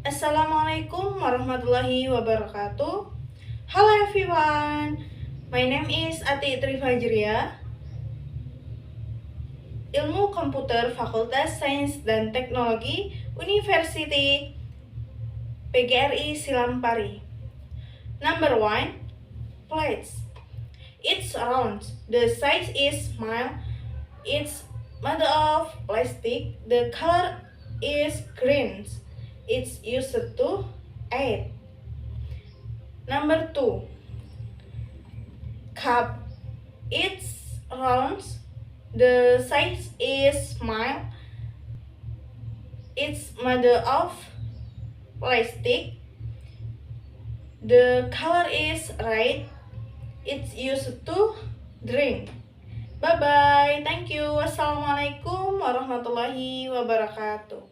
Assalamualaikum warahmatullahi wabarakatuh. Hello everyone, my name is Ati Trifajria, Ilmu Komputer Fakultas Sains dan Teknologi University PGRI Silampari. Number 1, plates. It's round, the size is small, it's made of plastic, the color is green. It's used to eat. Number 2, cup. It's round, the size is small, it's made of plastic, the color is red, it's used to drink. Bye bye, thank you. Wassalamualaikum warahmatullahi wabarakatuh.